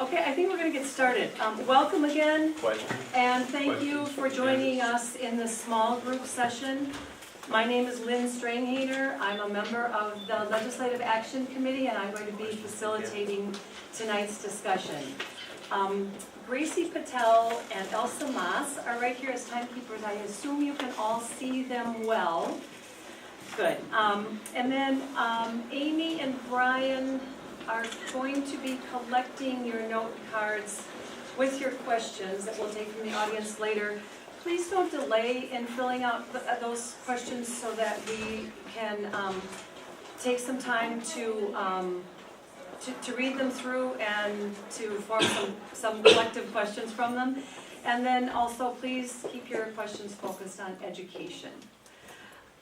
Okay, I think we're going to get started. Welcome again, Question? and thank you for joining us in this small group session. My name is Lynn Stranghater. I'm a member of the Legislative Action Committee, and I'm going to be facilitating tonight's discussion. Gracie Patel and Elsa Maas are right here as timekeepers. I assume you can all see them well. Good. And then Amy and Brian are going to be collecting your note cards with your questions that we'll take from the audience later. Please don't delay in filling out those questions so that we can take some time to read them through and to form some collective questions from them. And then also please keep your questions focused on education.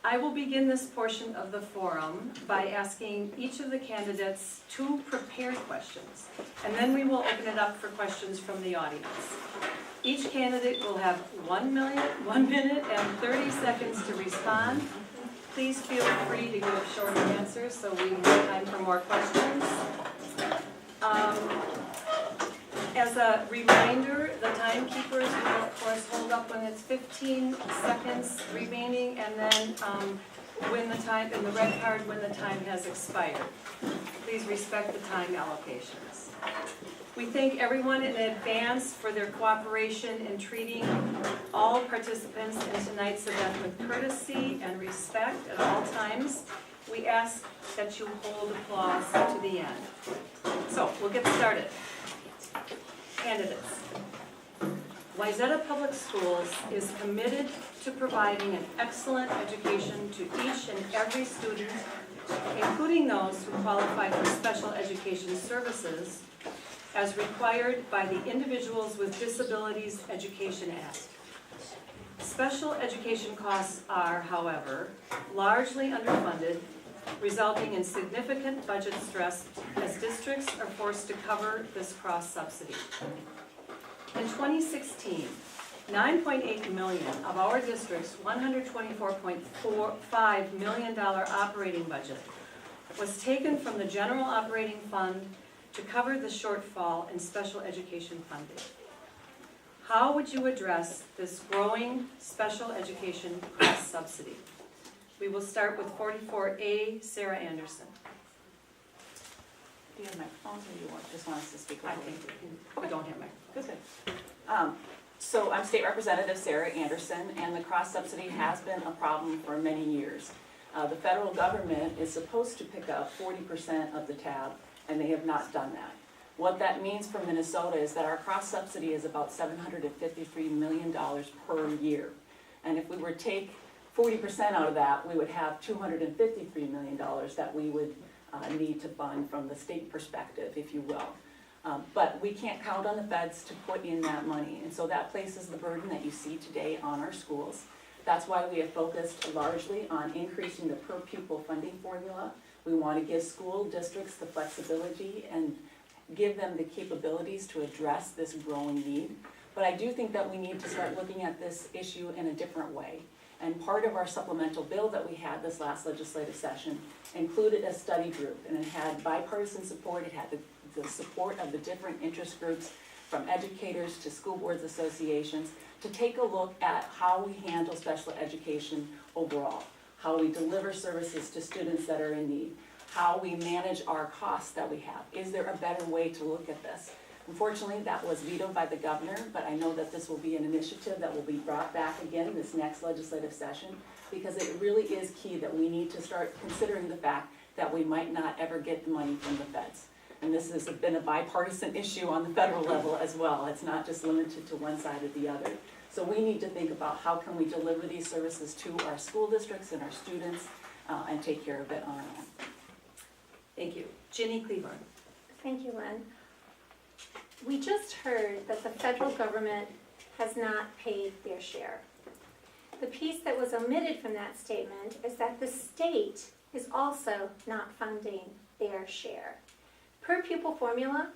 I will begin this portion of the forum by asking each of the candidates 2 prepared questions, and then we will open it up for questions from the audience. Each candidate will have 1 minute and 30 seconds to respond. Please feel free to give shorter answers so we have time for more questions. As a reminder, the timekeepers will of course hold up when it's 15 seconds remaining, and then when the time, in the red card, when the time has expired. Please respect the time allocations. We thank everyone in advance for their cooperation in treating all participants in tonight's event with courtesy and respect at all times. We ask that you hold applause to the end. So, we'll get started. Candidates. Wayzata Public Schools is committed to providing an excellent education to each and every student, including those who qualify for special education services as required by the Individuals with Disabilities Education Act. Special education costs are, however, largely underfunded, resulting in significant budget stress as districts are forced to cover this cross-subsidy. In 2016, $9.8 million of our district's $124.45 million operating budget was taken from the general operating fund to cover the shortfall in special education funding. How would you address this growing special education cross-subsidy? We will start with 44A, Sarah Anderson. Do you have microphones, or do you just want us to speak? I think we don't have microphones. Good. So I'm State Representative Sarah Anderson, and the cross-subsidy has been a problem for many years. The federal government is supposed to pick up 40% of the tab, and they have not done that. What that means for Minnesota is that our cross-subsidy is about $753 million per year. And if we were to take 40% out of that, we would have $253 million that we would need to fund from the state perspective, if you will. But we can't count on the feds to put in that money, and so that places the burden that you see today on our schools. That's why we have focused largely on increasing the per pupil funding formula. We want to give school districts the flexibility and give them the capabilities to address this growing need. But I do think that we need to start looking at this issue in a different way. And part of our supplemental bill that we had this last legislative session included a study group, and it had bipartisan support. It had the support of the different interest groups, from educators to school boards associations, to take a look at how we handle special education overall, how we deliver services to students that are in need, how we manage our costs that we have. Is there a better way to look at this? Unfortunately, that was vetoed by the governor, but I know that this will be an initiative that will be brought back again this next legislative session, because it really is key that we need to start considering the fact that we might not ever get the money from the feds. And this has been a bipartisan issue on the federal level as well. It's not just limited to one side or the other. So we need to think about how can we deliver these services to our school districts and our students and take care of it on our own. Thank you. Ginny Cleburne. Thank you, Lynn. We just heard that the federal government has not paid their share. The piece that was omitted from that statement is that the state is also not funding their share. Per pupil formula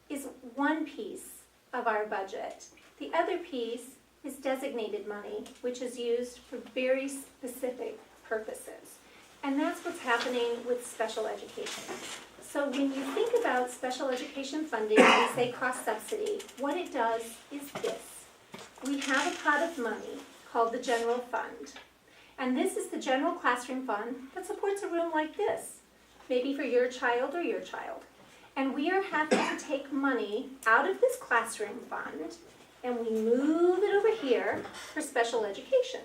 is one piece of our budget. The other piece is designated money, which is used for very specific purposes. And that's what's happening with special education. So when you think about special education funding, we say cross-subsidy, what it does is this. We have a pot of money called the general fund. And this is the general classroom fund that supports a room like this, maybe for your child or your child. And we are having to take money out of this classroom fund and we move it over here for special education.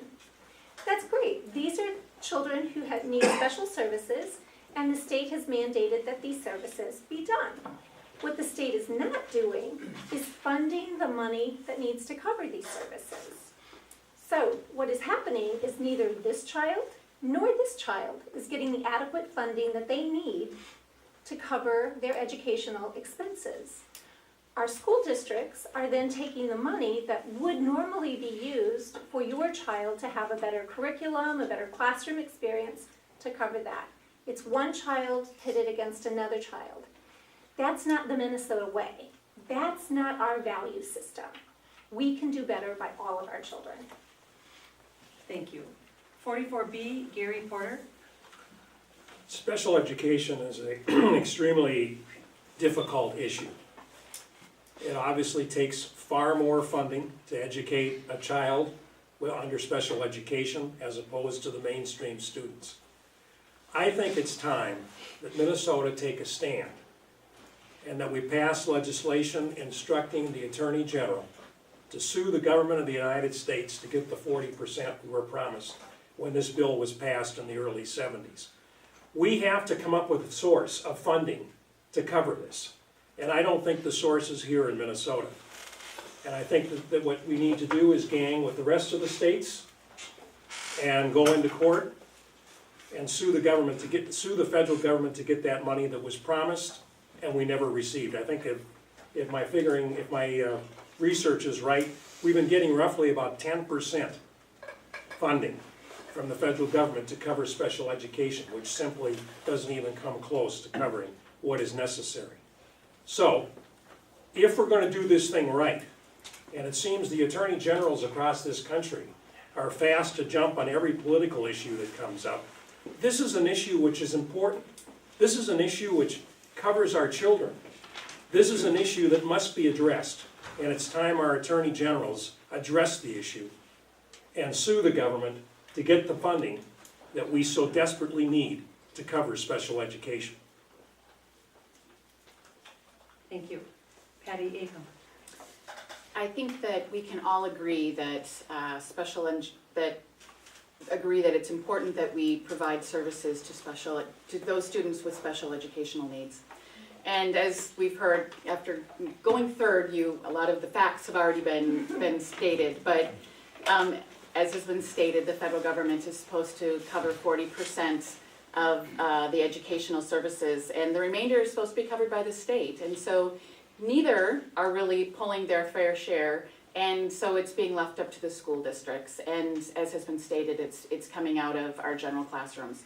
That's great. These are children who need special services, and the state has mandated that these services be done. What the state is not doing is funding the money that needs to cover these services. So what is happening is neither this child nor this child is getting the adequate funding that they need to cover their educational expenses. Our school districts are then taking the money that would normally be used for your child to have a better curriculum, a better classroom experience, to cover that. It's one child pitted against another child. That's not the Minnesota way. That's not our value system. We can do better by all of our children. Thank you. 44B, Gary Porter. Special education is an extremely difficult issue. It obviously takes far more funding to educate a child under special education as opposed to the mainstream students. I think it's time that Minnesota take a stand and that we pass legislation instructing the Attorney General to sue the government of the United States to get the 40% we were promised when this bill was passed in the early 70s. We have to come up with a source of funding to cover this. And I don't think the source is here in Minnesota. And I think that what we need to do is gang with the rest of the states and go into court and sue the government sue the federal government to get that money that was promised and we never received. I think if my research is right, we've been getting roughly about 10% funding from the federal government to cover special education, which simply doesn't even come close to covering what is necessary. So, if we're going to do this thing right, and it seems the attorney generals across this country are fast to jump on every political issue that comes up, this is an issue which is important. This is an issue which covers our children. This is an issue that must be addressed, and it's time our attorney generals address the issue and sue the government to get the funding that we so desperately need to cover special education. Thank you. Patty Acom. I think that we can all agree that that it's important that we provide services to those students with special educational needs. And as we've heard, after going third, a lot of the facts have already been stated. But as has been stated, the federal government is supposed to cover 40% of the educational services, and the remainder is supposed to be covered by the state. And so neither are really pulling their fair share, and so it's being left up to the school districts. And as has been stated, it's coming out of our general classrooms.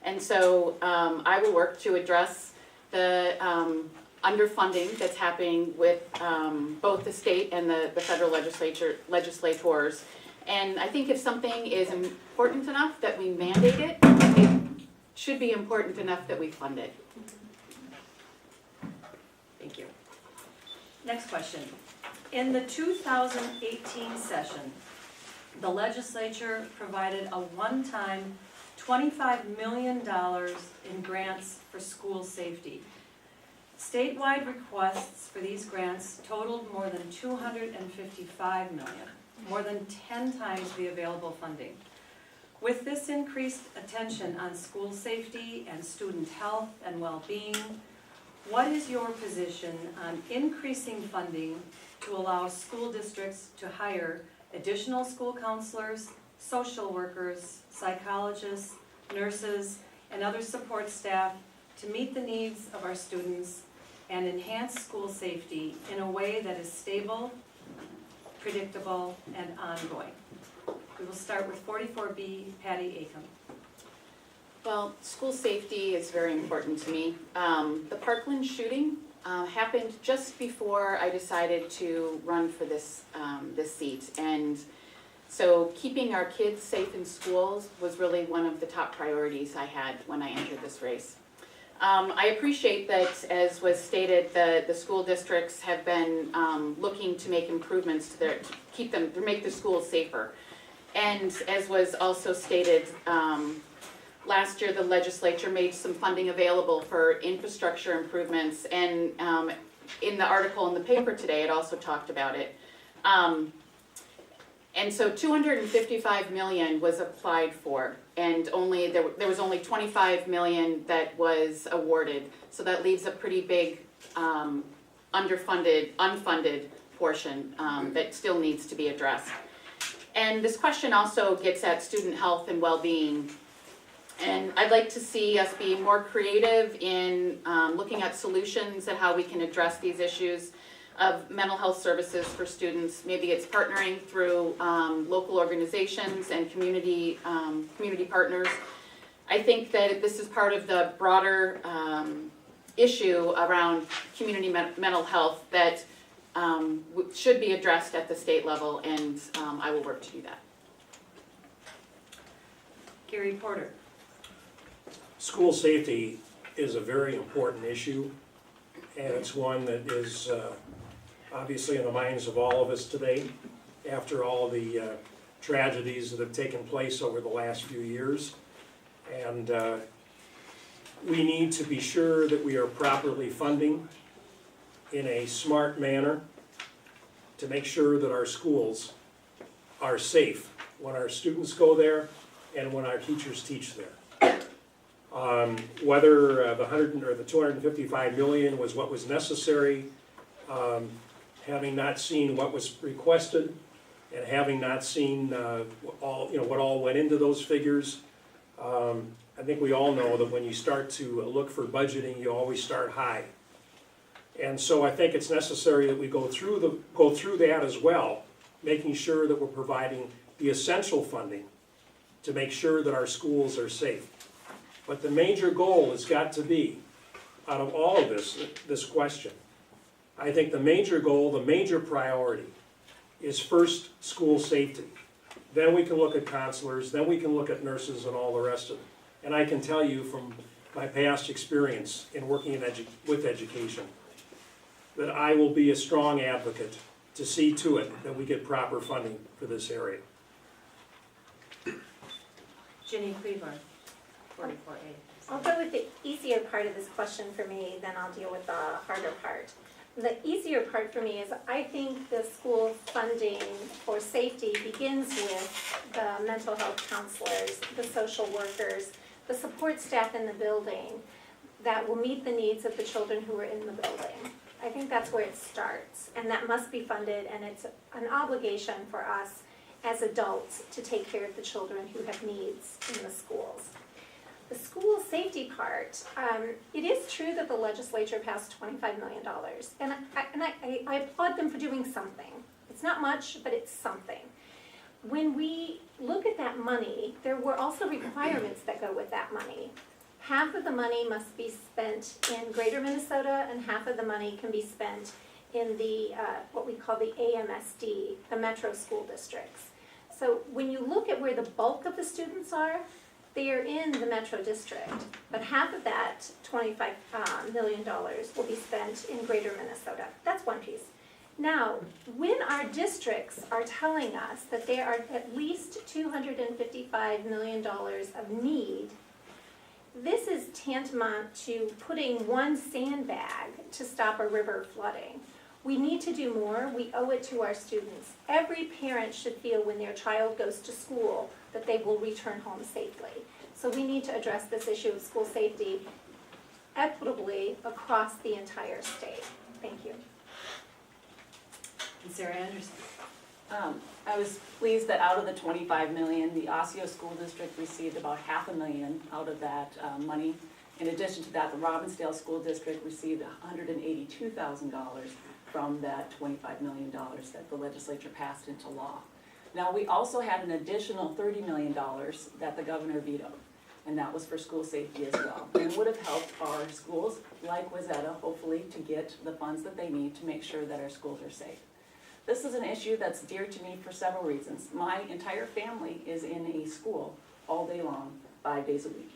And so I will work to address the underfunding that's happening with both the state and the federal legislators. And I think if something is important enough that we mandate it, it should be important enough that we fund it. Thank you. Next question. In the 2018 session, the legislature provided a one-time $25 million in grants for school safety. Statewide requests for these grants totaled more than $255 million, more than 10 times the available funding. With this increased attention on school safety and student health and well-being, what is your position on increasing funding to allow school districts to hire additional school counselors, social workers, psychologists, nurses, and other support staff to meet the needs of our students and enhance school safety in a way that is stable, predictable, and ongoing? We will start with 44B, Patty Acom. Well, school safety is very important to me. The Parkland shooting happened just before I decided to run for this seat, and so keeping our kids safe in schools was really one of the top priorities I had when I entered this race. I appreciate that, as was stated, the school districts have been looking to make improvements to to make the schools safer. And as was also stated, last year the legislature made some funding available for infrastructure improvements, and in the article in the paper today, it also talked about it. And so 255 million was applied for, and there was only 25 million that was awarded. So that leaves a pretty big unfunded portion that still needs to be addressed. And this question also gets at student health and well-being. And I'd like to see us be more creative in looking at solutions and how we can address these issues of mental health services for students. Maybe it's partnering through local organizations and community partners. I think that this is part of the broader issue around community mental health that should be addressed at the state level, and I will work to do that. Gary Porter. School safety is a very important issue, and it's one that is obviously in the minds of all of us today after all the tragedies that have taken place over the last few years. And we need to be sure that we are properly funding in a smart manner to make sure that our schools are safe when our students go there and when our teachers teach there. Whether the 100 or the 255 million was what was necessary, having not seen what was requested and having not seen what all went into those figures, I think we all know that when you start to look for budgeting, you always start high. And so I think it's necessary that we go through that as well, making sure that we're providing the essential funding to make sure that our schools are safe. But the major goal has got to be, out of all of this question, I think the major goal, the major priority is first school safety. Then we can look at counselors, then we can look at nurses and all the rest of it. And I can tell you from my past experience in working with education that I will be a strong advocate to see to it that we get proper funding for this area. Ginny Cleaver, 44A. I'll go with the easier part of this question for me, then I'll deal with the harder part. The easier part for me is I think the school funding for safety begins with the mental health counselors, the social workers, the support staff in the building that will meet the needs of the children who are in the building. I think that's where it starts, and that must be funded, and it's an obligation for us as adults to take care of the children who have needs in the schools. The school safety part, it is true that the legislature passed $25 million, and I applaud them for doing something. It's not much, but it's something. When we look at that money, there were also requirements that go with that money. Half of the money must be spent in Greater Minnesota, and half of the money can be spent in the what we call the AMSD, the Metro School Districts. So when you look at where the bulk of the students are, they are in the Metro District, but half of that $25 million will be spent in Greater Minnesota. That's one piece. Now, when our districts are telling us that there are at least $255 million of need, this is tantamount to putting one sandbag to stop a river flooding. We need to do more. We owe it to our students. Every parent should feel when their child goes to school that they will return home safely. So we need to address this issue of school safety equitably across the entire state. Thank you. And Sarah Anderson. I was pleased that out of the 25 million, the Osseo School District received about $500,000 out of that money. In addition to that, the Robbinsdale School District received $182,000 from that $25 million that the legislature passed into law. Now, we also had an additional $30 million that the governor vetoed, and that was for school safety as well. And it would have helped our schools, like Wayzata, hopefully, to get the funds that they need to make sure that our schools are safe. This is an issue that's dear to me for several reasons. My entire family is in a school all day long, 5 days a week.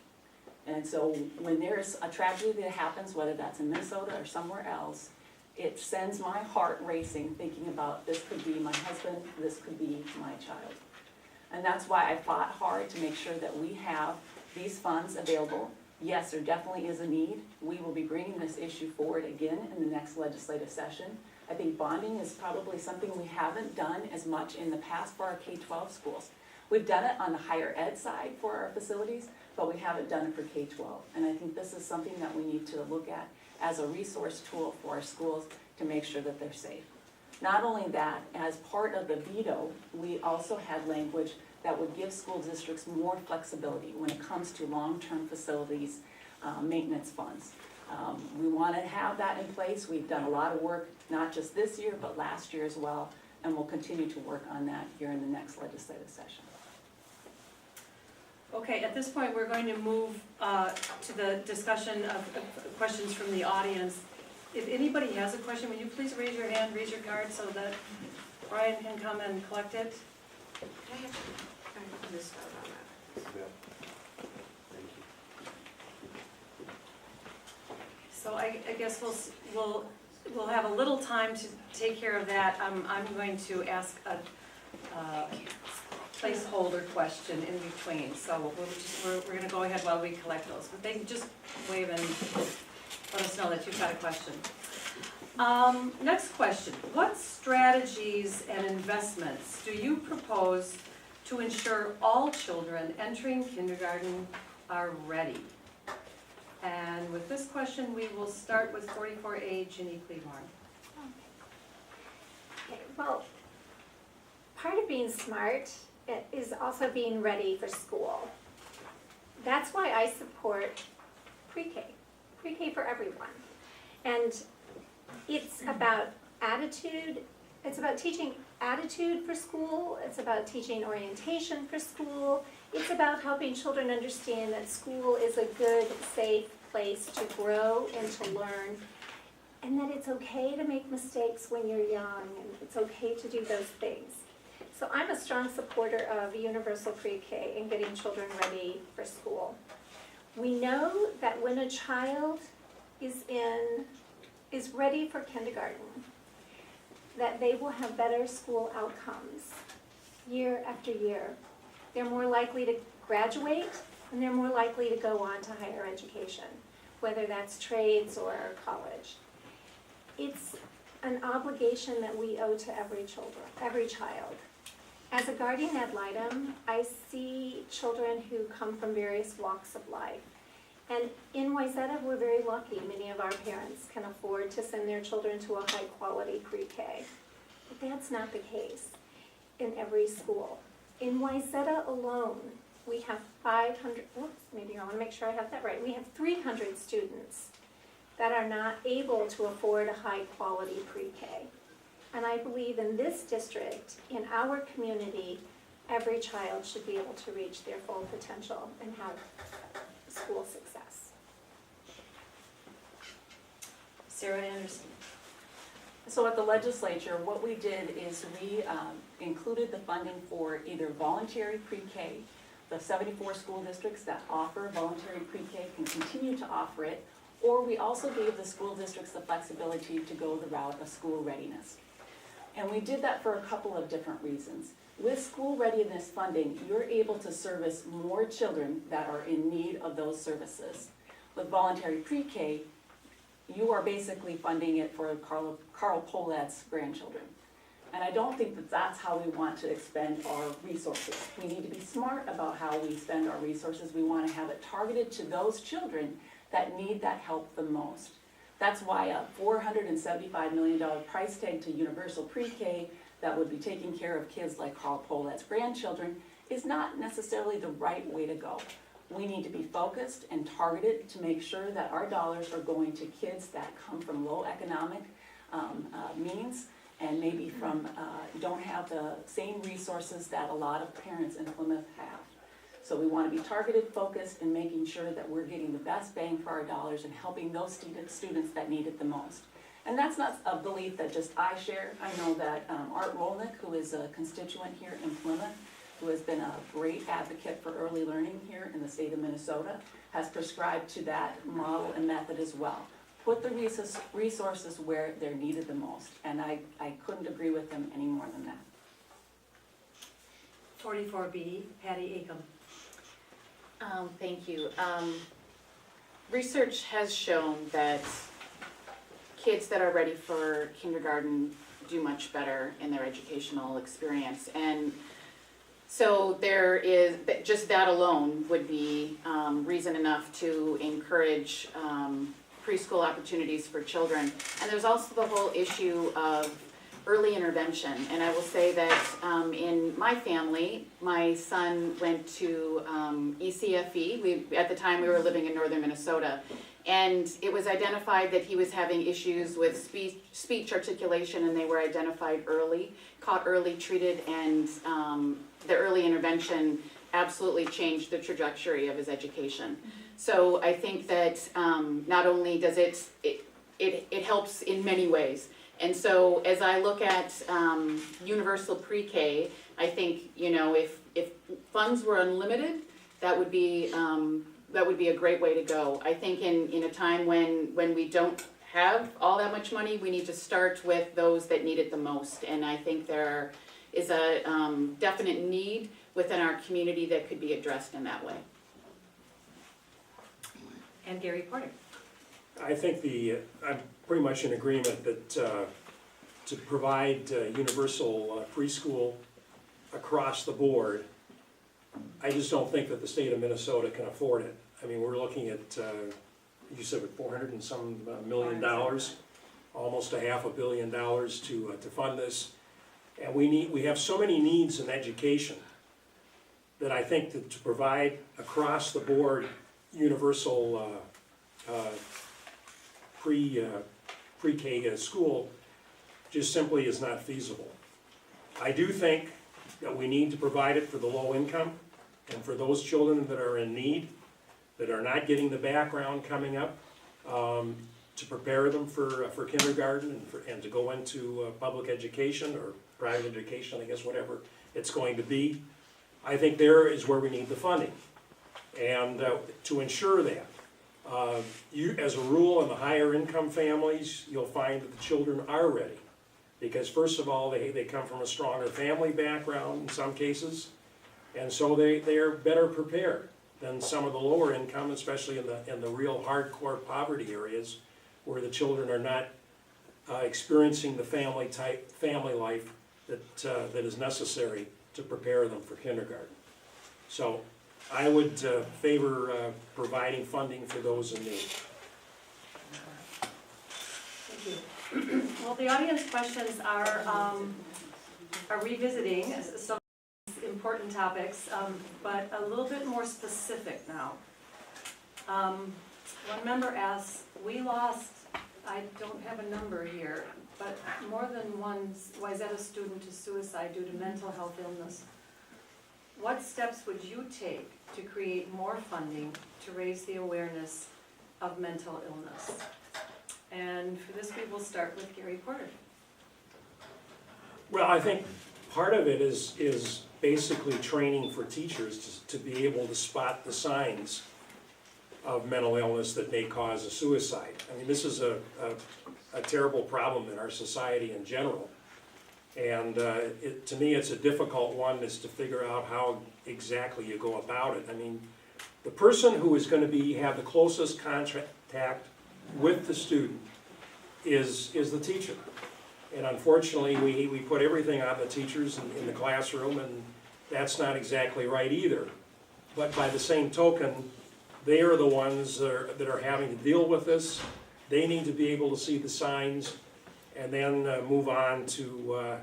And so when there's a tragedy that happens, whether that's in Minnesota or somewhere else, it sends my heart racing, thinking about this could be my husband, this could be my child. And that's why I fought hard to make sure that we have these funds available. Yes, there definitely is a need. We will be bringing this issue forward again in the next legislative session. I think bonding is probably something we haven't done as much in the past for our K-12 schools. We've done it on the higher ed side for our facilities, but we haven't done it for K-12. And I think this is something that we need to look at as a resource tool for our schools to make sure that they're safe. Not only that, as part of the veto, we also had language that would give school districts more flexibility when it comes to long-term facilities maintenance funds. We want to have that in place. We've done a lot of work, not just this year, but last year as well, and we'll continue to work on that here in the next legislative session. Okay, at this point, we're going to move to the discussion of questions from the audience. If anybody has a question, would you please raise your hand, raise your card so that Brian can come and collect it? So I guess we'll have a little time to take care of that. I'm going to ask a placeholder question in between, so we're gonna go ahead while we collect those. But they can just wave and let us know that you've got a question. Next question, what strategies and investments do you propose to ensure all children entering kindergarten are ready? And with this question, we will start with 44A, Ginny Cleavorn. Okay, well, part of being smart is also being ready for school. That's why I support pre-K for everyone. And it's about attitude, it's about teaching attitude for school, it's about teaching orientation for school, it's about helping children understand that school is a good, safe place to grow and to learn, and that it's okay to make mistakes when you're young, and it's okay to do those things. So I'm a strong supporter of universal pre-K and getting children ready for school. We know that when a child is ready for kindergarten, that they will have better school outcomes year after year. They're more likely to graduate, and they're more likely to go on to higher education, whether that's trades or college. It's an obligation that we owe to every child. As a guardian ad litem, I see children who come from various walks of life. And in Wayzata, we're very lucky. Many of our parents can afford to send their children to a high-quality pre-K. But that's not the case in every school. In Wayzata alone, we have 500, maybe I want to make sure I have that right. We have 300 students that are not able to afford a high-quality pre-K. And I believe in this district, in our community, every child should be able to reach their full potential and have school success. Sarah Anderson. So at the legislature, what we did is we included the funding for either voluntary pre-K. The 74 school districts that offer voluntary pre-K can continue to offer it, or we also gave the school districts the flexibility to go the route of school readiness. And we did that for a couple of different reasons. With school readiness funding, you're able to service more children that are in need of those services. With voluntary pre-K, you are basically funding it for Carl Polet's grandchildren. And I don't think that that's how we want to expend our resources. We need to be smart about how we spend our resources. We want to have it targeted to those children that need that help the most. That's why a $475 million price tag to universal pre-K that would be taking care of kids like Carl Polet's grandchildren is not necessarily the right way to go. We need to be focused and targeted to make sure that our dollars are going to kids that come from low economic means and maybe from don't have the same resources that a lot of parents in Plymouth have. So we want to be targeted, focused, and making sure that we're getting the best bang for our dollars and helping those students that need it the most. And that's not a belief that just I share. I know that Art Rolnick, who is a constituent here in Plymouth, who has been a great advocate for early learning here in the state of Minnesota, has prescribed to that model and method as well. Put the resources where they're needed the most, and I couldn't agree with him any more than that. 44B, Patty Acom. Thank you. Research has shown that kids that are ready for kindergarten do much better in their educational experience. And so there is, just that alone would be reason enough to encourage preschool opportunities for children. And there's also the whole issue of early intervention. And I will say that in my family, my son went to ECFE. At the time we were living in northern Minnesota. And it was identified that he was having issues with speech articulation, and they were identified early, caught early, treated, and the early intervention absolutely changed the trajectory of his education. So I think that not only does it helps in many ways. And so as I look at universal pre-K, I think, you know, if funds were unlimited, that would be a great way to go. I think in a time when we don't have all that much money, we need to start with those that need it the most. And I think there is a definite need within our community that could be addressed in that way. And Gary Porter. I think I'm pretty much in agreement that to provide universal preschool across the board, I just don't think that the state of Minnesota can afford it. I mean, we're looking at, you said what, $400 and some million, almost $500 million to fund this. And we have so many needs in education that I think that to provide across the board universal pre-K school just simply is not feasible. I do think that we need to provide it for the low income and for those children that are in need, that are not getting the background coming up, to prepare them for kindergarten and to go into public education or private education, I guess, whatever it's going to be. I think there is where we need the funding. And to ensure that, as a rule in the higher income families, you'll find that the children are ready. Because first of all, they come from a stronger family background in some cases, and so they are better prepared than some of the lower income, especially in the real hardcore poverty areas, where the children are not experiencing the family life that is necessary to prepare them for kindergarten. So I would favor providing funding for those in need. Thank you. Well, the audience questions are revisiting some important topics, but a little bit more specific now. One member asked, we lost, I don't have a number here, but more than one Wayzata student to suicide due to mental health illness. What steps would you take to create more funding to raise the awareness of mental illness? And for this, we will start with Gary Porter. Well, I think part of it is basically training for teachers to be able to spot the signs of mental illness that may cause a suicide. I mean, this is a terrible problem in our society in general. And to me, it's a difficult one is to figure out how exactly you go about it. I mean, the person who is going to have the closest contact with the student is the teacher. And unfortunately, we put everything on the teachers in the classroom, and that's not exactly right either. But by the same token, they are the ones that are having to deal with this. They need to be able to see the signs and then move on to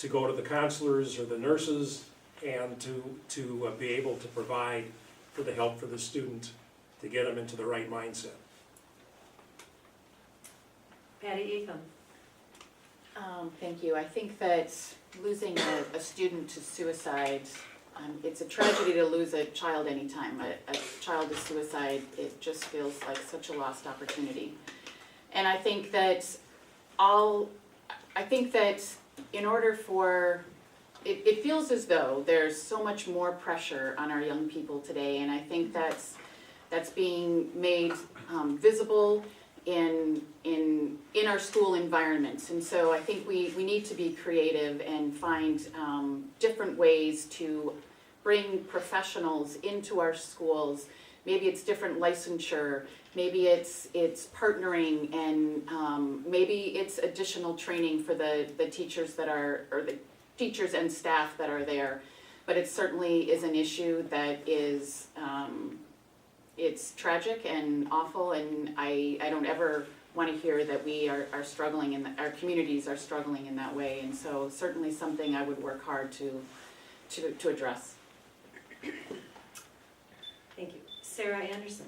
go to the counselors or the nurses and to be able to provide for the help for the student to get them into the right mindset. Patty Acom. Thank you. I think that losing a student to suicide, it's a tragedy to lose a child anytime. A child to suicide, it just feels like such a lost opportunity. And I think that in order for it feels as though there's so much more pressure on our young people today, and I think that's being made visible in our school environments. And so I think we need to be creative and find different ways to bring professionals into our schools. Maybe it's different licensure, maybe it's partnering, and maybe it's additional training for the teachers that are, or the teachers and staff that are there. But it certainly is an issue that is, it's tragic and awful, and I don't ever want to hear that we are struggling and our communities are struggling in that way. And so certainly something I would work hard to address. Thank you. Sarah Anderson.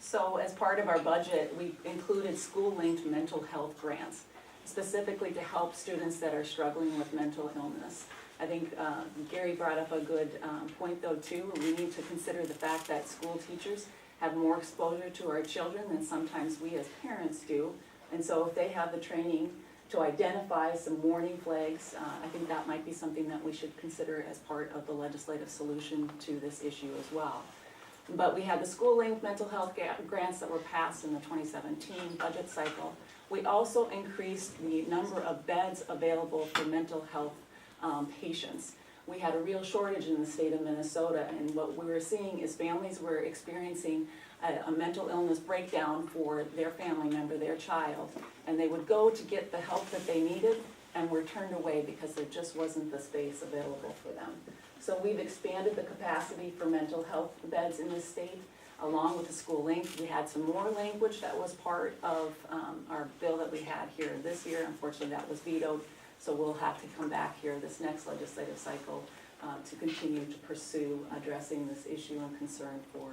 So as part of our budget, we included school-linked mental health grants, specifically to help students that are struggling with mental illness. I think Gary brought up a good point though too. We need to consider the fact that school teachers have more exposure to our children than sometimes we as parents do. And so if they have the training to identify some warning flags, I think that might be something that we should consider as part of the legislative solution to this issue as well. But we had the school-linked mental health grants that were passed in the 2017 budget cycle. We also increased the number of beds available for mental health patients. We had a real shortage in the state of Minnesota, and what we were seeing is families were experiencing a mental illness breakdown for their family member, their child, and they would go to get the help that they needed and were turned away because there just wasn't the space available for them. So we've expanded the capacity for mental health beds in this state, along with the school link. We had some more language that was part of our bill that we had here this year. Unfortunately, that was vetoed. So we'll have to come back here this next legislative cycle to continue to pursue addressing this issue and concern for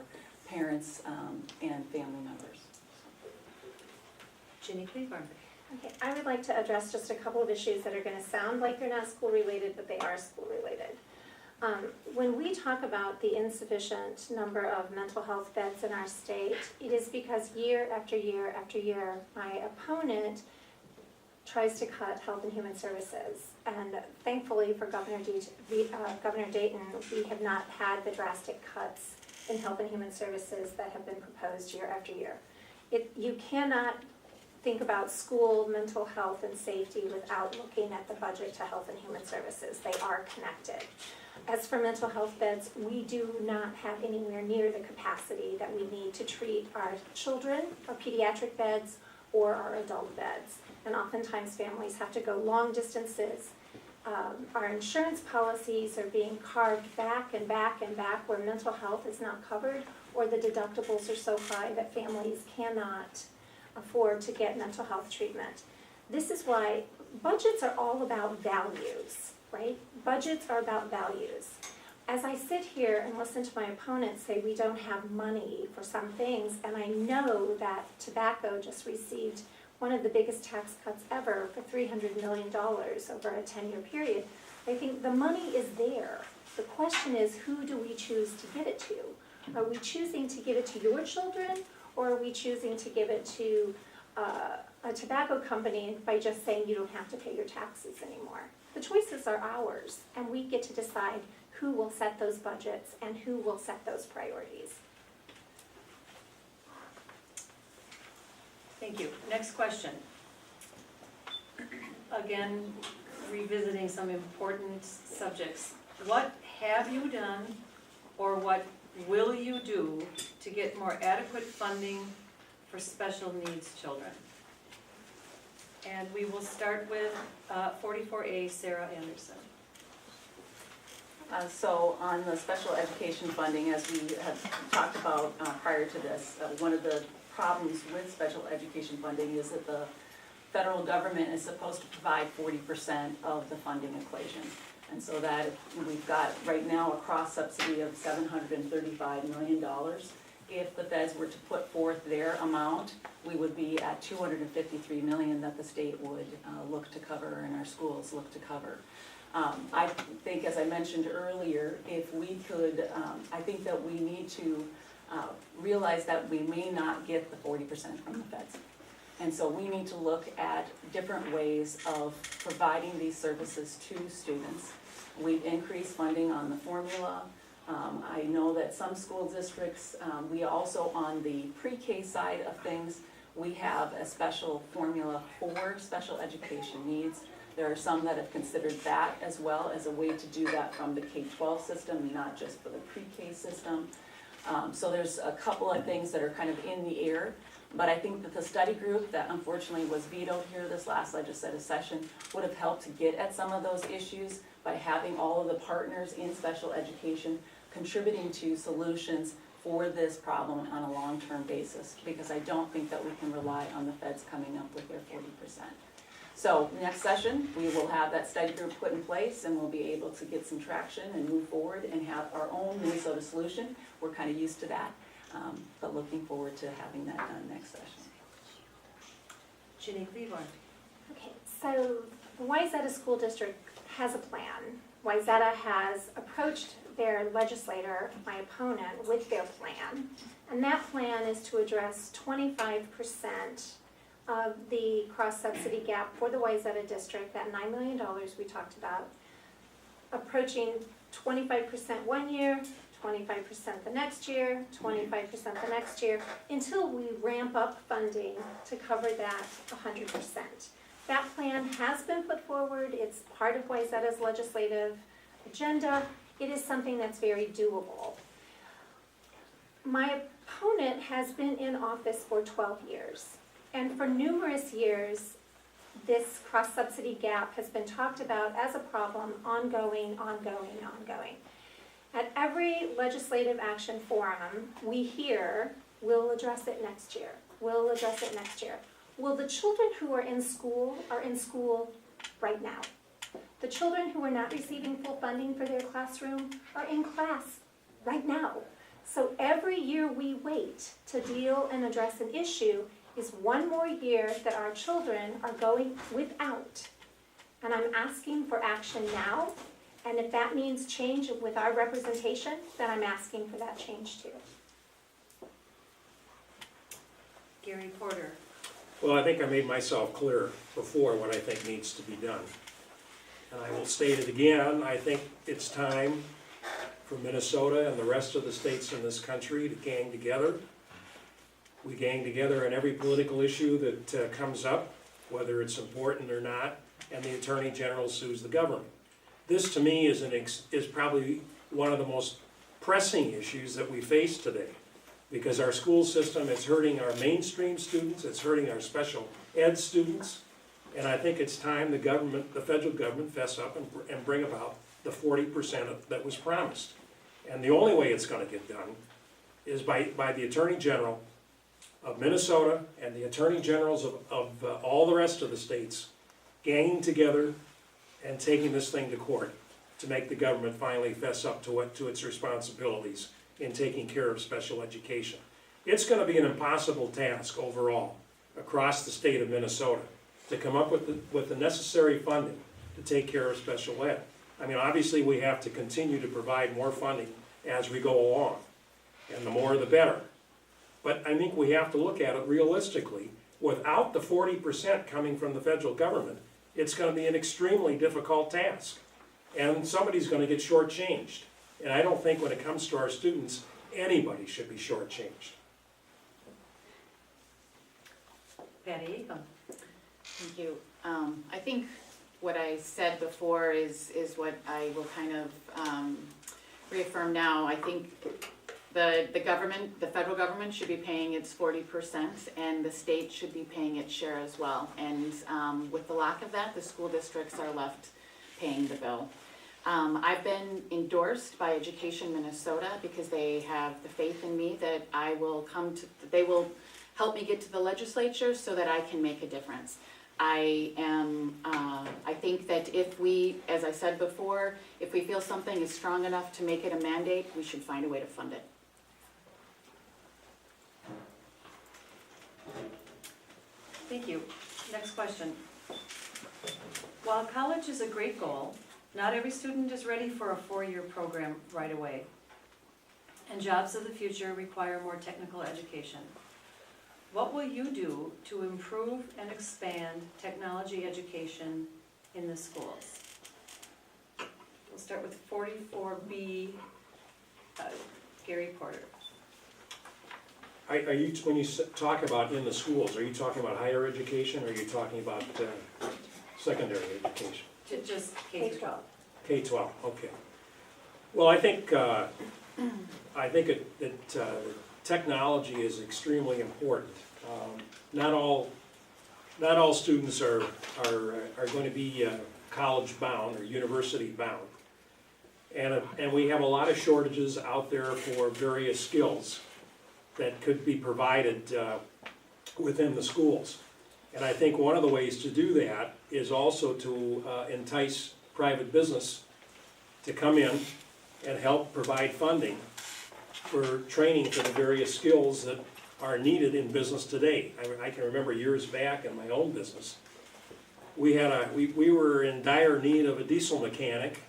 parents and family members. Ginny Claiborne. Okay, I would like to address just a couple of issues that are going to sound like they're not school-related, but they are school-related. When we talk about the insufficient number of mental health beds in our state, it is because year after year after year, my opponent tries to cut Health and Human Services. And thankfully for Governor Dayton, we have not had the drastic cuts in Health and Human Services that have been proposed year after year. You cannot think about school mental health and safety without looking at the budget to Health and Human Services. They are connected. As for mental health beds, we do not have anywhere near the capacity that we need to treat our children, our pediatric beds, or our adult beds. And oftentimes families have to go long distances. Our insurance policies are being carved back and back and back where mental health is not covered, or the deductibles are so high that families cannot afford to get mental health treatment. This is why budgets are all about values, right? Budgets are about values. As I sit here and listen to my opponents say we don't have money for some things, and I know that tobacco just received one of the biggest tax cuts ever for $300 million over a 10-year period, I think the money is there. The question is, who do we choose to give it to? Are we choosing to give it to your children, or are we choosing to give it to a tobacco company by just saying you don't have to pay your taxes anymore? The choices are ours, and we get to decide who will set those budgets and who will set those priorities. Thank you. Next question. Again, revisiting some important subjects. What have you done, or what will you do to get more adequate funding for special needs children? And we will start with 44A, Sarah Anderson. So on the special education funding, as we have talked about prior to this, one of the problems with special education funding is that the federal government is supposed to provide 40% of the funding equation. And so that we've got right now a cross subsidy of $735 million. If the feds were to put forth their amount, we would be at $253 million that the state would look to cover and our schools look to cover. I think, as I mentioned earlier, if we could, I think that we need to realize that we may not get the 40% from the feds. And so we need to look at different ways of providing these services to students. We've increased funding on the formula. I know that some school districts, we also, on the pre-K side of things, we have a special formula for special education needs. There are some that have considered that as well as a way to do that from the K-12 system, not just for the pre-K system. So there's a couple of things that are kind of in the air, but I think that the study group that unfortunately was vetoed here this last legislative session would have helped to get at some of those issues by having all of the partners in special education contributing to solutions for this problem on a long-term basis, because I don't think that we can rely on the feds coming up with their 40%. So next session, we will have that study group put in place, and we'll be able to get some traction and move forward and have our own Minnesota solution. We're kind of used to that, but looking forward to having that done next session. Ginny Cleveland. Okay, so the Wayzata School District has a plan. Wayzata has approached their legislator, my opponent, with their plan. And that plan is to address 25% of the cross-subsidy gap for the Wayzata district, that $9 million we talked about, approaching 25% one year, 25% the next year, 25% the next year, until we ramp up funding to cover that 100%. That plan has been put forward. It's part of Wayzata's legislative agenda. It is something that's very doable. My opponent has been in office for 12 years. And for numerous years, this cross-subsidy gap has been talked about as a problem, ongoing. At every legislative action forum, we hear, we'll address it next year. We'll address it next year. Well, the children who are in school right now. The children who are not receiving full funding for their classroom are in class right now. So every year we wait to deal and address an issue is one more year that our children are going without. And I'm asking for action now, and if that means change with our representation, then I'm asking for that change too. Gary Porter. Well, I think I made myself clear before what I think needs to be done. And I will state it again, I think it's time for Minnesota and the rest of the states in this country to gang together. We gang together on every political issue that comes up, whether it's important or not, and the Attorney General sues the government. This, to me, is probably one of the most pressing issues that we face today, because our school system is hurting our mainstream students, it's hurting our special ed students, and I think it's time the federal government fess up and bring about the 40% that was promised. And the only way it's gonna get done is by the Attorney General of Minnesota and the Attorney Generals of all the rest of the states ganging together and taking this thing to court to make the government finally fess up to its responsibilities in taking care of special education. It's gonna be an impossible task overall across the state of Minnesota to come up with the necessary funding to take care of special ed. I mean, obviously we have to continue to provide more funding as we go along, and the more the better. But I think we have to look at it realistically. Without the 40% coming from the federal government, it's gonna be an extremely difficult task. And somebody's gonna get shortchanged. And I don't think when it comes to our students, anybody should be shortchanged. Patty Aiken. Thank you. I think what I said before is what I will kind of reaffirm now. I think the government, the federal government should be paying its 40%, and the state should be paying its share as well. And with the lack of that, the school districts are left paying the bill. I've been endorsed by Education Minnesota because they have the faith in me that they will help me get to the legislature so that I can make a difference. I think that if we, as I said before, if we feel something is strong enough to make it a mandate, we should find a way to fund it. Thank you. Next question. While college is a great goal, not every student is ready for a 4-year program right away. And jobs of the future require more technical education. What will you do to improve and expand technology education in the schools? We'll We'll start with 44B, Gary Porter. Are you, when you talk about in the schools, are you talking about higher education, or are you talking about secondary education? Just K-12. K-12, okay. Well, I think technology is extremely important. Not all students are going to be college bound or university bound. And we have a lot of shortages out there for various skills that could be provided within the schools. And I think one of the ways to do that is also to entice private business to come in and help provide funding for training for the various skills that are needed in business today. I can remember years back in my own business, we were in dire need of a diesel mechanic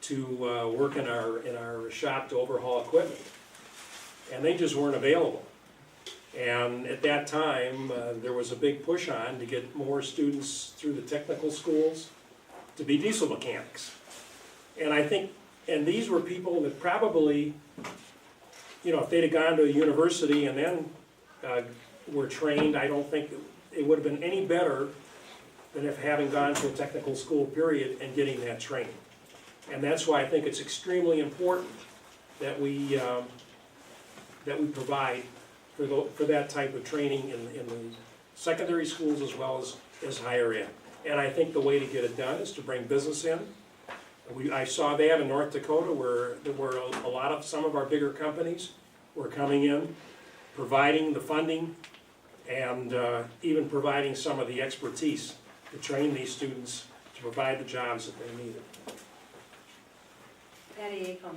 to work in our shop to overhaul equipment, and they just weren't available. And at that time, there was a big push on to get more students through the technical schools to be diesel mechanics. And I think, and these were people that probably, you know, if they'd have gone to a university and then were trained, I don't think it would have been any better than if having gone to a technical school period and getting that training. And that's why I think it's extremely important that we provide for that type of training in the secondary schools as well as higher ed. And I think the way to get it done is to bring business in. I saw that in North Dakota where there were some of our bigger companies were coming in, providing the funding and even providing some of the expertise to train these students to provide the jobs that they needed. Patty Acom.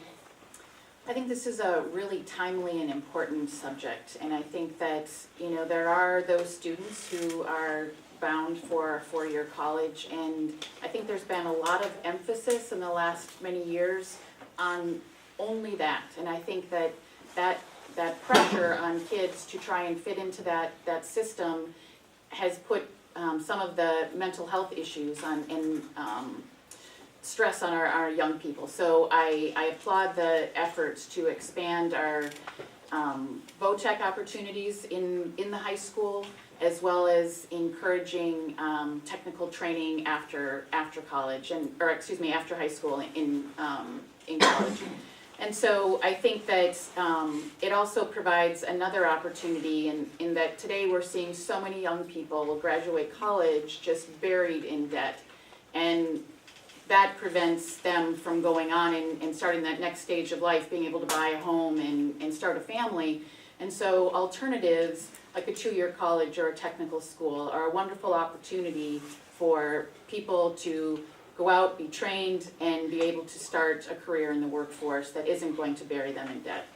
I think this is a really timely and important subject, and I think that, you know, there are those students who are bound for a four-year college, and I think there's been a lot of emphasis in the last many years on only that, and I think that pressure on kids to try and fit into that system has put some of the mental health issues and stress on our young people. So I applaud the efforts to expand our VOCHEC opportunities in the high school, as well as encouraging technical training after college, after high school in college. And so I think that it also provides another opportunity in that today we're seeing so many young people graduate college just buried in debt. And that prevents them from going on and starting that next stage of life, being able to buy a home and start a family. And so alternatives like a two-year college or a technical school are a wonderful opportunity for people to go out, be trained, and be able to start a career in the workforce that isn't going to bury them in debt.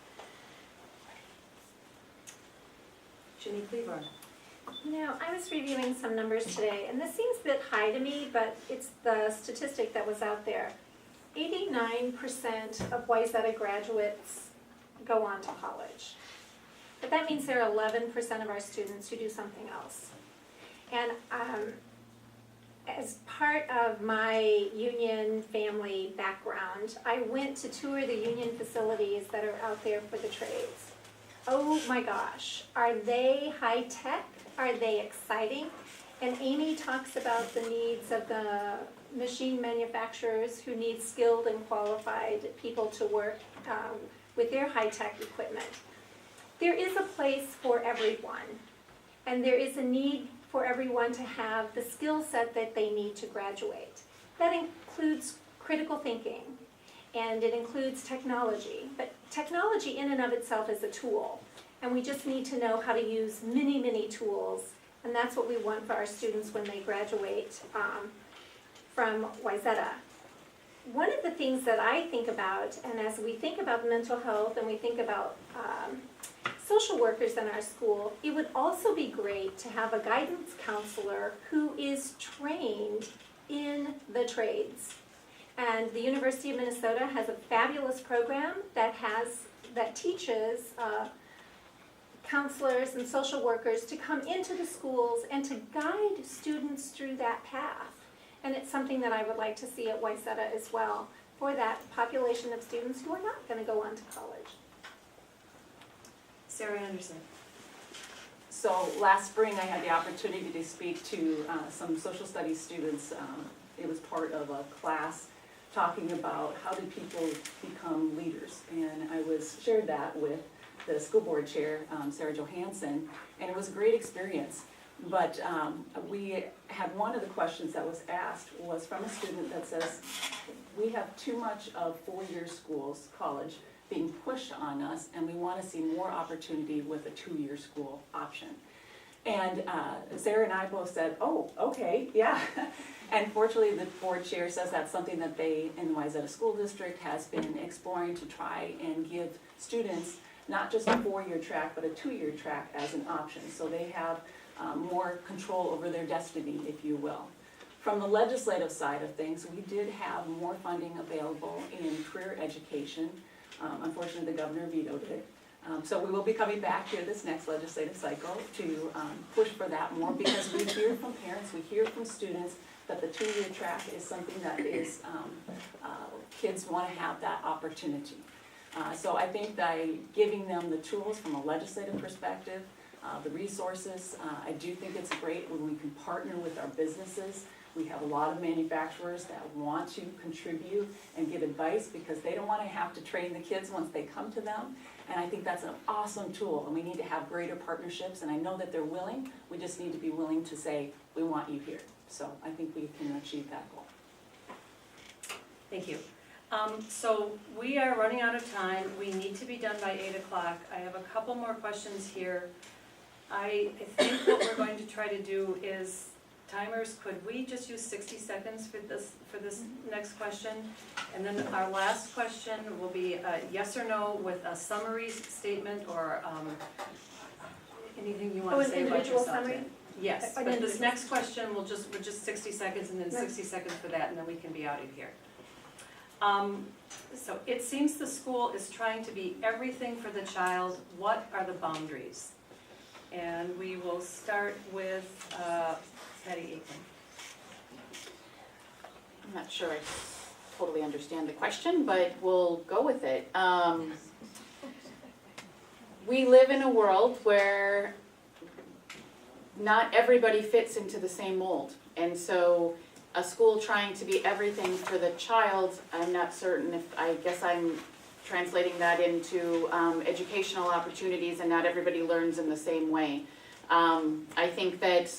Ginny Cleaver. You know, I was reviewing some numbers today, and this seems a bit high to me, but it's the statistic that was out there. 89% of Wayzata graduates go on to college. But that means there are 11% of our students who do something else. And as part of my union family background, I went to tour the union facilities that are out there for the trades. Oh my gosh, are they high tech? Are they exciting? And Amy talks about the needs of the machine manufacturers who need skilled and qualified people to work with their high-tech equipment. There is a place for everyone, and there is a need for everyone to have the skill set that they need to graduate. That includes critical thinking, and it includes technology. But technology in and of itself is a tool, and we just need to know how to use many, many tools, and that's what we want for our students when they graduate from Wayzata. One of the things that I think about, and as we think about mental health and we think about social workers in our school, it would also be great to have a guidance counselor who is trained in the trades. And the University of Minnesota has a fabulous program that teaches counselors and social workers to come into the schools and to guide students through that path. And it's something that I would like to see at Wayzata as well. for that population of students who are not going to go on to college. Sarah Anderson. So last spring, I had the opportunity to speak to some social studies students. It was part of a class talking about how do people become leaders. And I shared that with the school board chair, Sarah Johansson, and it was a great experience. But we had one of the questions that was asked was from a student that says, we have too much of four-year schools, college, being pushed on us, and we want to see more opportunity with a two-year school option. And Sarah and I both said, oh, okay, yeah. And fortunately, the board chair says that's something that they, in the Wayzata School District, has been exploring to try and give students not just a four-year track, but a two-year track as an option. So they have more control over their destiny, if you will. From the legislative side of things, we did have more funding available in career education. Unfortunately, the governor vetoed it. So we will be coming back here this next legislative cycle to push for that more, because we hear from parents, we hear from students that the two-year track is something that is, kids want to have that opportunity. So I think by giving them the tools from a legislative perspective, the resources, I do think it's great when we can partner with our businesses. We have a lot of manufacturers that want to contribute and give advice because they don't want to have to train the kids once they come to them. And I think that's an awesome tool, and we need to have greater partnerships, and I know that they're willing. We just need to be willing to say, we want you here. So I think we can achieve that goal. Thank you. So we are running out of time. We need to be done by 8 o'clock. I have a couple more questions here. I think what we're going to try to do is, timers, could we just use 60 seconds for this next question? And then our last question will be a yes or no with a summary statement or anything you want to say about individual yourself. summary? Yes, An but this individual. next question, we're just 60 seconds and then 60 seconds for that, and then we can be out of here. So it seems the school is trying to be everything for the child. What are the boundaries? And we will start with Patty Aiken. I'm not sure I totally understand the question, but we'll go with it. We live in a world where not everybody fits into the same mold. And so a school trying to be everything for the child, I'm not certain if, I guess I'm translating that into educational opportunities, and not everybody learns in the same way. I think that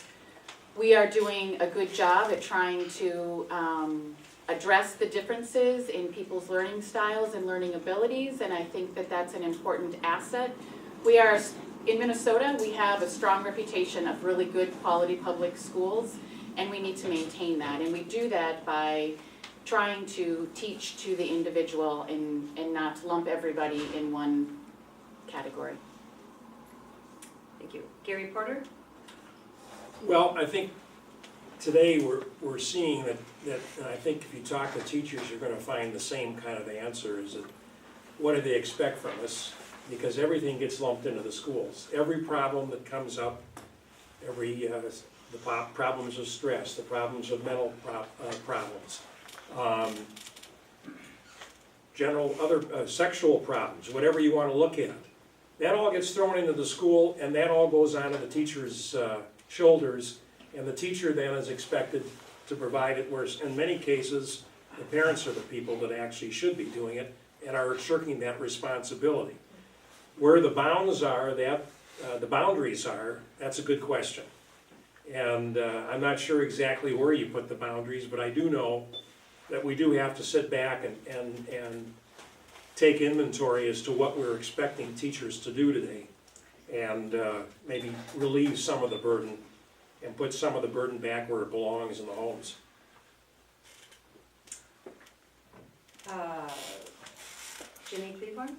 we are doing a good job at trying to address the differences in people's learning styles and learning abilities, and I think that that's an important asset. We are, in Minnesota, we have a strong reputation of really good quality public schools, and we need to maintain that, and we do that by trying to teach to the individual and not lump everybody in one category. Thank you. Gary Porter? Well, I think today we're seeing that, and I think if you talk to teachers, you're gonna find the same kind of answer, is that what do they expect from us? Because everything gets lumped into the schools. Every problem that comes up, the problems of stress, the problems of mental problems, general other sexual problems, whatever you want to look at, that all gets thrown into the school, and that all goes onto the teacher's shoulders, and the teacher then is expected to provide it, whereas in many cases the parents are the people that actually should be doing it and are shirking that responsibility. Where the bounds are, the boundaries are, that's a good question. And I'm not sure exactly where you put the boundaries, but I do know that we do have to sit back and take inventory as to what we're expecting teachers to do today, and maybe relieve some of the burden and put some of the burden back where it belongs, in the homes. Ginny Cleaborn?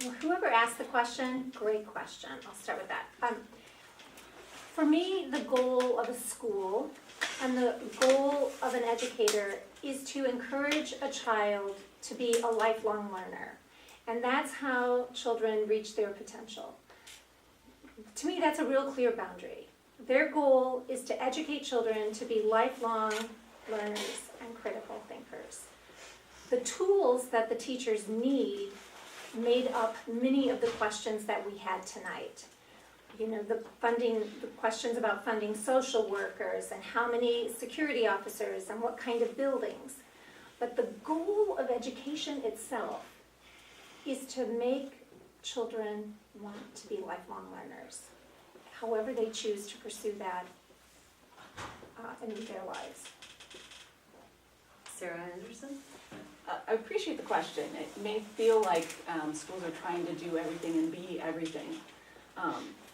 Well, whoever asked the question, great question. I'll start with that. For me, the goal of a school and the goal of an educator is to encourage a child to be a lifelong learner. And that's how children reach their potential. To me, that's a real clear boundary. Their goal is to educate children to be lifelong learners, and critical thinkers. The tools that the teachers need made up many of the questions that we had tonight. You know, the questions about funding social workers and how many security officers and what kind of buildings. But the goal of education itself is to make children want to be lifelong learners, however they choose to pursue that in their lives. Sarah Anderson? I appreciate the question. It may feel like schools are trying to do everything and be everything.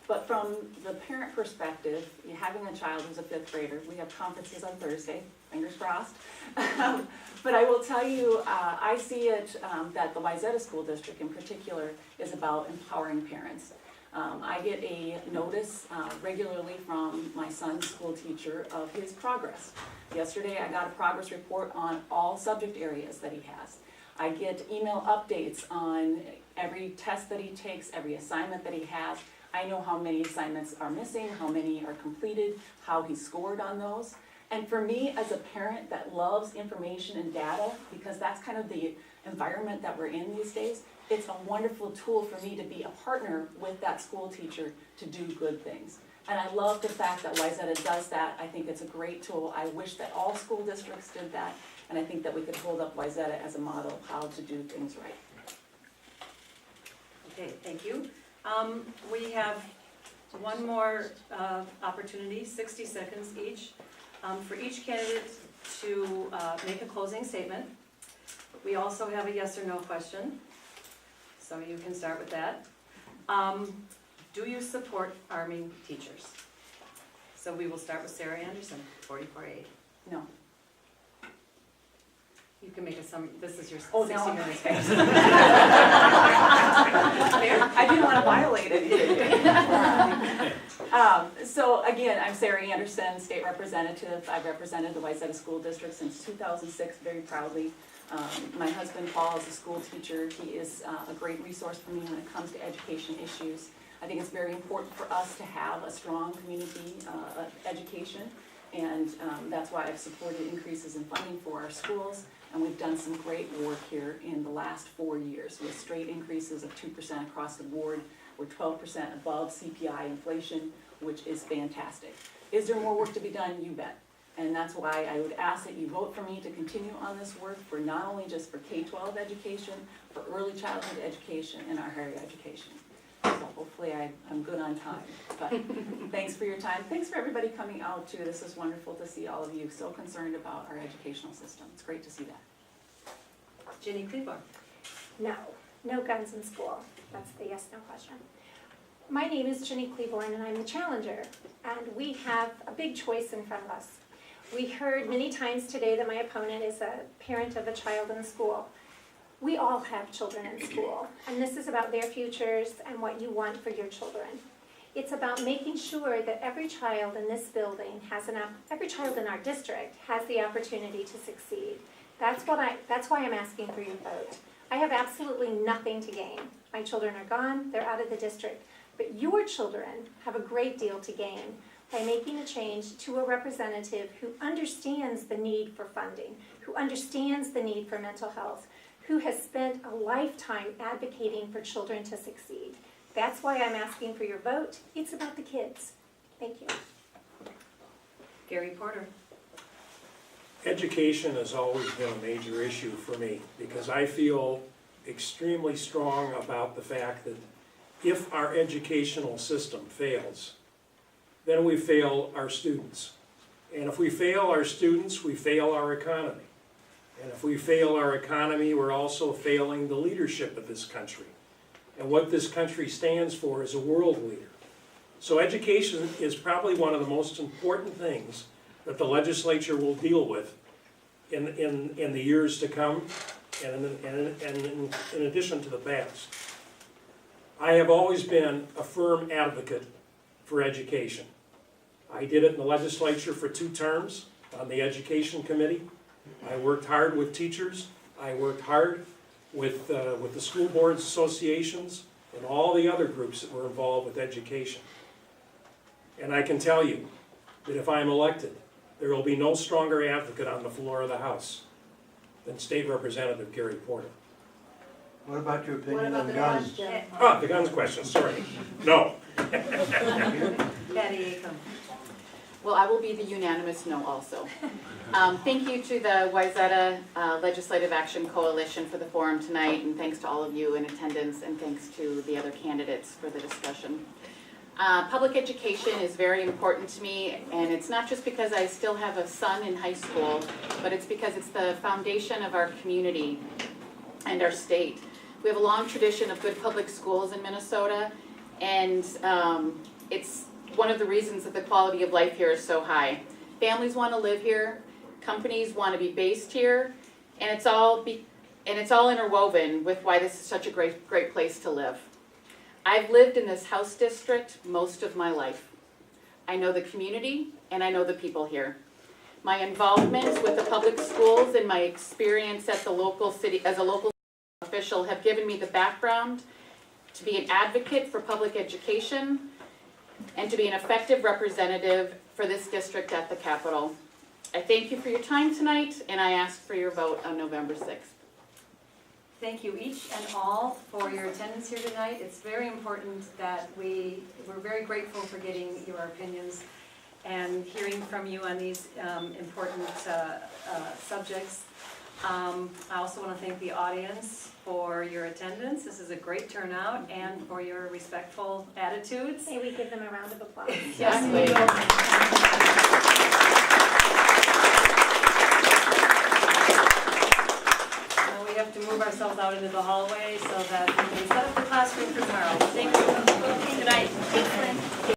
But from the parent perspective, having a child who's a 5th grader, we have conferences on Thursday, fingers crossed. But I will tell you, I see it that the Wayzata School District in particular is about empowering parents. I get a notice regularly from my son's school teacher of his progress. Yesterday I got a progress report on all subject areas that he has. I get email updates on every test that he takes, every assignment that he has. I know how many assignments are missing, how many are completed, how he scored on those. And for me as a parent that loves information and data, because that's kind of the environment that we're in these days, it's a wonderful tool for me to be a partner with that school teacher to do good things. And I love the fact that Wayzata does that. I think it's a great tool. I wish that all school districts did that, and I think that we could hold up Wayzata as a model of how to do things right. Okay, thank you. We have one more opportunity, 60 seconds each, for each candidate to make a closing statement. We also have a yes or no question, so you can start with that. Do you support arming teachers? So we will start with Sarah Anderson, 44A. No. You can make a summary, this is your 60 Oh, no. minutes. I didn't want to violate anything. So again, I'm Sarah Anderson, state representative. I've represented the Wayzata School District since 2006 very proudly. My husband Paul is a school teacher. He is a great resource for me when it comes to education issues. I think it's very important for us to have a strong community education, and that's why I've supported increases in funding for our schools. And we've done some great work here in the last 4 years with straight increases of 2% across the board. We're 12% above CPI inflation, which is fantastic. Is there more work to be done? You bet. And that's why I would ask that you vote for me to continue on this work for not only just for K-12 education, for early childhood education and our higher education. So hopefully I'm good on time. But thanks for your time. Thanks for everybody coming out too. This is wonderful to see all of you so concerned about our educational system. It's great to see that. Ginny Cleaver. No, no guns in school. That's the yes, no question. My name is Ginny Cleaborn and I'm the challenger, and we have a big choice in front of us. We heard many times today that my opponent is a parent of a child in school. We all have children in school, and this is about their futures and what you want for your children. It's about making sure that every child in this building every child in our district has the opportunity to succeed. That's why I'm asking for your vote. I have absolutely nothing to gain. My children are gone, they're out of the district, but your children have a great deal to gain by making a change to a representative who understands the need for funding, who understands the need for mental health, who has spent a lifetime advocating for children to succeed. That's why I'm asking for your vote. It's about the kids. Thank you. Gary Porter. Education has always been a major issue for me because I feel extremely strong about the fact that if our educational system fails, then we fail our students. And if we fail our students, we fail our economy. And if we fail our economy, we're also failing the leadership of this country. And what this country stands for is a world leader. So education is probably one of the most important things that the legislature will deal with in the years to come and in addition to the past. I have always been a firm advocate for education. I did it in the legislature for 2 terms on the Education Committee. I worked hard with teachers. I worked hard with the school boards associations and all the other groups that were involved with education. And I can tell you that if I'm elected, There will be no stronger advocate on the floor of the House than State Representative Gary Porter. What about your What opinion about on the guns? guns, Jim? Ah, the guns question, sorry. No. Patty Acom. Well, I will be the unanimous no also. Thank you to the Wayzata Legislative Action Coalition for the forum tonight, and thanks to all of you in attendance, and thanks to the other candidates for the discussion. Public education is very important to me, and it's not just because I still have a son in high school, but it's because it's the foundation of our community and our state. We have a long tradition of good public schools in Minnesota, and it's one of the reasons that the quality of life here is so high. Families want to live here, companies want to be based here, and it's all interwoven with why this is such a great place to live. I've lived in this House district most of my life. I know the community and I know the people here. My involvement with the public schools and my experience at the local city as a local official have given me the background to be an advocate for public education and to be an effective representative for this district at the Capitol. I thank you for your time tonight, and I ask for your vote on November 6th. Thank you each and all for your attendance here tonight. It's very important that we're very grateful for getting your opinions and hearing from you on these important subjects. I also want to thank the audience for your attendance. This is a great turnout, and for your respectful attitudes. May we give them a round of applause? Yes, please. Now we have to move ourselves out into the hallway so that we can set up the classroom for tomorrow. Thank you. Good night.